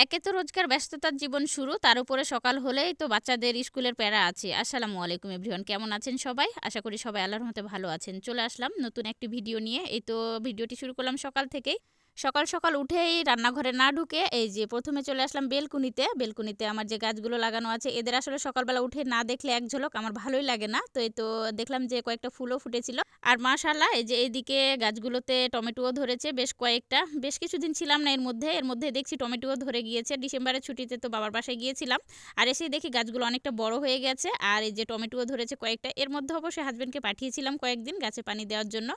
একে তো রোজকার ব্যস্ততার জীবন শুরু, তার উপরে সকাল হলেই তো বাচ্চাদের স্কুলের প্যারা আছে। আসসালামু আলাইকুম এভরিওয়ান, কেমন আছেন সবাই? আশা করি সবাই আল্লাহর রহমতে ভালো আছেন। চলে আসলাম নতুন একটি ভিডিও নিয়ে। এই তো ভিডিওটি শুরু করলাম সকাল থেকেই। সকাল সকাল উঠেই রান্নাঘরে না ঢুকে এই যে প্রথমে চলে আসলাম বেলকুনিতে আমার যে গাছগুলো লাগানো আছে, এদের আসলে সকালবেলা উঠে না দেখলে এক ঝলক আমার ভালোই লাগে না। তো এই তো দেখলাম যে কয়েকটা ফুলও ফুটেছিল। আর মাশাআল্লাহ এই যে এইদিকে গাছগুলোতে টমেটোও ধরেছে বেশ কয়েকটা। বেশ কিছুদিন ছিলাম না এর মধ্যে দেখছি টমেটোও ধরে গিয়েছে। ডিসেম্বরের ছুটিতে তো বাবার বাসায় গিয়েছিলাম। আর এসেই দেখি গাছগুলো অনেকটা বড় হয়ে গেছে। আর এই যে টমেটোও ধরেছে কয়েকটা। এর মধ্যে অবশ্যই হাসব্যান্ডকে পাঠিয়েছিলাম কয়েকদিন গাছে পানি দেওয়ার জন্য।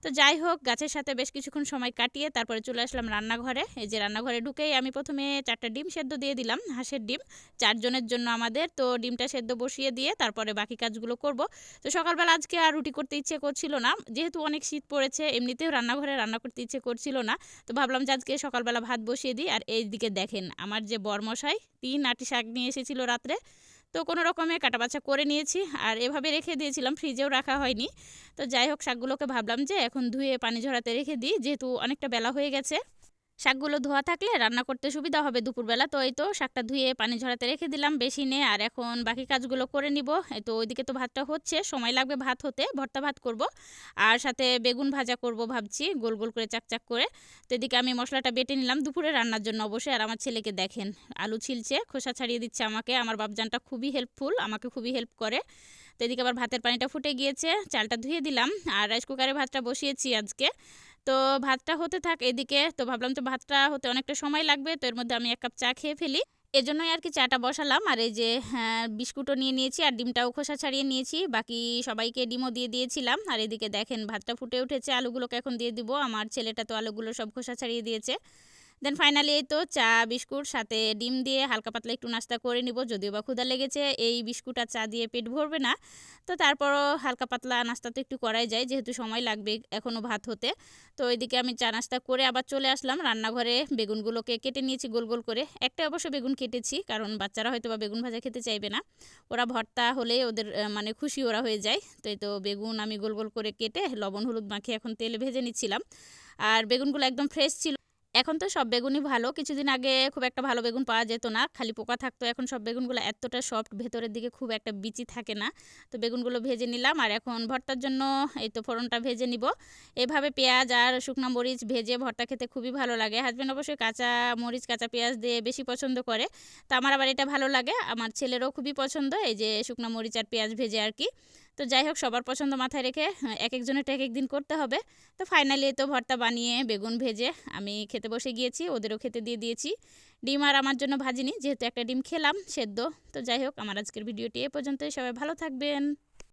তো যাই হোক, গাছের সাথে বেশ কিছুক্ষণ সময় কাটিয়ে তারপরে চলে আসলাম রান্নাঘরে। এই যে রান্নাঘরে ঢুকেই আমি প্রথমে 4টা ডিম সেদ্ধ দিয়ে দিলাম, হাঁসের ডিম, 4 জনের জন্য আমাদের। তো ডিমটা সেদ্ধ বসিয়ে দিয়ে তারপরে বাকি কাজগুলো করব। তো সকালবেলা আজকে আর রুটি করতে ইচ্ছে করছিল না, যেহেতু অনেক শীত পড়েছে, এমনিতেও রান্নাঘরে রান্না করতে ইচ্ছে করছিল না। তো ভাবলাম যে আজকে সকালবেলা ভাত বসিয়ে দিই। আর এই দিকে দেখেন আমার যে বরমশাই 3 আঁটি শাক নিয়ে এসেছিল রাত্রে। তো কোনো রকমে কাটাবাছা করে নিয়েছি আর এভাবে রেখে দিয়েছিলাম, ফ্রিজেও রাখা হয়নি। তো যাই হোক, শাকগুলোকে ভাবলাম যে এখন ধুয়ে পানি ঝরাতে রেখে দিই, যেহেতু অনেকটা বেলা হয়ে গেছে। শাকগুলো ধোয়া থাকলে রান্না করতে সুবিধা হবে দুপুরবেলা। তো এই তো শাকটা ধুয়ে পানি ঝরাতে রেখে দিলাম বেসিনে। আর এখন বাকি কাজগুলো করে নিব। এই তো ওইদিকে তো ভাতটা হচ্ছে, সময় লাগবে ভাত হতে। ভর্তা ভাত করব আর সাথে বেগুন ভাজা করব ভাবছি, গোল গোল করে চাকচাক করে। তো এদিকে আমি মশলাটা বেটে নিলাম দুপুরে রান্নার জন্য অবশ্যই। আর আমার ছেলেকে দেখেন আলু ছিলছে, খোসা ছাড়িয়ে দিচ্ছে আমাকে। আমার বাপজানটা খুবই হেল্পফুল, আমাকে খুবই হেল্প করে। তো এদিকে আবার ভাতের পানিটা ফুটে গিয়েছে, চালটা ধুয়ে দিলাম আর রাইস কুকারে ভাতটা বসিয়েছি আজকে। তো ভাতটা হতে থাক এদিকে। তো ভাবলাম তো ভাতটা হতে অনেকটা সময় লাগবে, তো এর মধ্যে আমি 1 কাপ চা খেয়ে ফেলি। এজন্যই আর কি চাটা বসালাম। আর এই যে বিস্কুটও নিয়ে নিয়েছি আর ডিমটাও খোসা ছাড়িয়ে নিয়েছি, বাকি সবাইকে ডিমও দিয়ে দিয়েছিলাম। আর এদিকে দেখেন ভাতটা ফুটে উঠেছে, আলুগুলোকে এখন দিয়ে দিব। আমার ছেলেটা তো আলুগুলো সব খোসা ছাড়িয়ে দিয়েছে। দেন ফাইনালি এই তো চা বিস্কুট সাথে ডিম দিয়ে হালকা পাতলা একটু নাস্তা করে নিব, যদিও বা ক্ষুধা লেগেছে। এই বিস্কুট আর চা দিয়ে পেট ভরবে না, তো তারপরও হালকা পাতলা নাস্তা তো একটু করাই যায়, যেহেতু সময় লাগবে এখনও ভাত হতে। তো ওইদিকে আমি চা নাস্তা করে আবার চলে আসলাম রান্নাঘরে। বেগুনগুলোকে কেটে নিয়েছি গোল গোল করে, একটা অবশ্য বেগুন কেটেছি কারণ বাচ্চারা হয়তো বা বেগুন ভাজা খেতে চাইবে না। ওরা ভর্তা হলে ওদের মানে খুশি ওরা হয়ে যায়। তো এই তো বেগুন আমি গোল গোল করে কেটে লবণ হলুদ মাখিয়ে এখন তেলে ভেজে নিচ্ছিলাম। আর বেগুনগুলো একদম ফ্রেশ ছিল। এখন তো সব বেগুনই ভালো, কিছুদিন আগে খুব একটা ভালো বেগুন পাওয়া যেত না, খালি পোকা থাকতো। এখন সব বেগুনগুলো এতটা সফট, ভেতরের দিকে খুব একটা বিচি থাকে না। তো বেগুনগুলো ভেজে নিলাম আর এখন ভর্তার জন্য এই তো ফোড়নটা ভেজে নিব। এভাবে পেঁয়াজ আর শুকনো মরিচ ভেজে ভর্তা খেতে খুবই ভালো লাগে। হাজব্যান্ড অবশ্যই কাঁচা মরিচ কাঁচা পেঁয়াজ দিয়ে বেশি পছন্দ করে। তো আমার আবার এটা ভালো লাগে, আমার ছেলেরও খুবই পছন্দ এই যে শুকনো মরিচ আর পেঁয়াজ ভেজে আর কি। তো যাই হোক, সবার পছন্দ মাথায় রেখে এক একজনেরটা এক এক দিন করতে হবে। তো ফাইনালি তো ভর্তা বানিয়ে বেগুন ভেজে আমি খেতে বসে গিয়েছি, ওদেরও খেতে দিয়ে দিয়েছি। ডিম আর আমার জন্য ভাজিনি, যেহেতু একটা ডিম খেলাম সেদ্ধ। তো যাই হোক, আমার আজকের ভিডিওটি এ পর্যন্তই। সবাই ভালো থাকবেন।